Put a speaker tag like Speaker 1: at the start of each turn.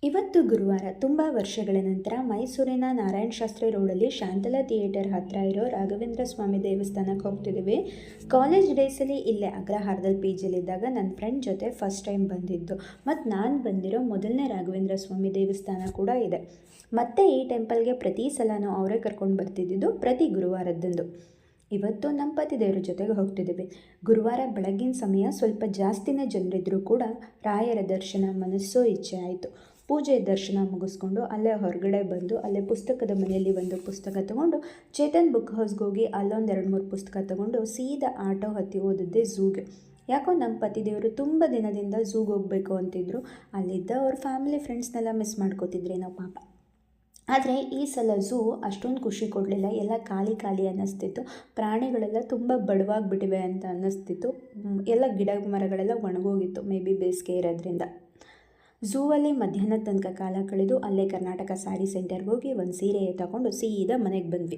Speaker 1: ಇವತ್ತು ಗುರುವಾರ ತುಂಬ ವರ್ಷಗಳ ನಂತರ ಮೈಸೂರಿನ ನಾರಾಯಣ ಶಾಸ್ತ್ರಿ ರೋಡಲ್ಲಿ ಶಾಂತಲಾ ಥಿಯೇಟರ್ ಹತ್ತಿರ ಇರೋ ರಾಘವೇಂದ್ರ ಸ್ವಾಮಿ ದೇವಸ್ಥಾನಕ್ಕೆ ಹೋಗ್ತಿದ್ದೀವಿ. ಕಾಲೇಜ್ ಡೇಸಲ್ಲಿ ಇಲ್ಲೇ ಅಗ್ರಹಾರದಲ್ಲಿ ಪಿ ಜಿಲಿದ್ದಾಗ ನನ್ನ ಫ್ರೆಂಡ್ ಜೊತೆ ಫಸ್ಟ್ ಟೈಮ್ ಬಂದಿದ್ದು ಮತ್ತು ನಾನು ಬಂದಿರೋ ಮೊದಲನೇ ರಾಘವೇಂದ್ರ ಸ್ವಾಮಿ ದೇವಸ್ಥಾನ ಕೂಡ ಇದೆ. ಮತ್ತು ಈ ಟೆಂಪಲ್ಗೆ ಪ್ರತಿ ಸಲನೂ ಅವರೇ ಕರ್ಕೊಂಡು ಬರ್ತಿದ್ದಿದ್ದು ಪ್ರತಿ ಗುರುವಾರದಂದು. ಇವತ್ತು ನಮ್ಮ ಪತಿ ದೇವ್ರ ಜೊತೆಗೆ ಹೋಗ್ತಿದ್ದೀವಿ. ಗುರುವಾರ ಬೆಳಗ್ಗಿನ ಸಮಯ ಸ್ವಲ್ಪ ಜಾಸ್ತಿನೇ ಜನರಿದ್ದರೂ ಕೂಡ ರಾಯರ ದರ್ಶನ ಮನಸ್ಸೋ ಇಚ್ಛೆ ಆಯಿತು. ಪೂಜೆ ದರ್ಶನ ಮುಗಿಸ್ಕೊಂಡು ಅಲ್ಲೇ ಹೊರಗಡೆ ಬಂದು ಅಲ್ಲೇ ಪುಸ್ತಕದ ಮನೆಯಲ್ಲಿ ಒಂದು ಪುಸ್ತಕ ತೊಗೊಂಡು ಚೇತನ್ ಬುಕ್ ಹೌಸ್ಗೆ ಹೋಗಿ ಅಲ್ಲೊಂದು 2-3 ಪುಸ್ತಕ ತೊಗೊಂಡು ಸೀದಾ ಆಟೋ ಹತ್ತಿ ಹೋದದ್ದೇ ಝೂಗೆ. ಯಾಕೋ ನಮ್ಮ ಪತಿದೇವರು ತುಂಬ ದಿನದಿಂದ ಝೂಗೆ ಹೋಗಬೇಕು ಅಂತಿದ್ರು. ಅಲ್ಲಿದ್ದ ಅವ್ರ ಫ್ಯಾಮಿಲಿ ಫ್ರೆಂಡ್ಸ್ನೆಲ್ಲ ಮಿಸ್ ಮಾಡ್ಕೋತಿದ್ರೇನೋ ಪಾಪ. ಆದರೆ ಈ ಸಲ ಝೂ ಅಷ್ಟೊಂದು ಖುಷಿ ಕೊಡಲಿಲ್ಲ. ಎಲ್ಲ ಖಾಲಿ ಖಾಲಿ ಅನ್ನಿಸ್ತಿತ್ತು. ಪ್ರಾಣಿಗಳೆಲ್ಲ ತುಂಬ ಬಡವಾಗಿಬಿಟ್ಟಿವೆ ಅಂತ ಅನ್ನಿಸ್ತಿತ್ತು. ಎಲ್ಲ ಗಿಡ ಮರಗಳೆಲ್ಲ ಒಣಗೋಗಿತ್ತು, ಮೇ ಬಿ ಬೇಸಿಗೆ ಇರೋದ್ರಿಂದ. ಝೂವಲ್ಲಿ ಮಧ್ಯಾಹ್ನದ ತನಕ ಕಾಲ ಕಳೆದು ಅಲ್ಲೇ ಕರ್ನಾಟಕ ಸ್ಯಾರಿ ಸೆಂಟರ್ಗೆ ಹೋಗಿ ಒಂದು ಸೀರೆ ತಗೊಂಡು ಸೀದಾ ಮನೆಗೆ ಬಂದ್ವಿ.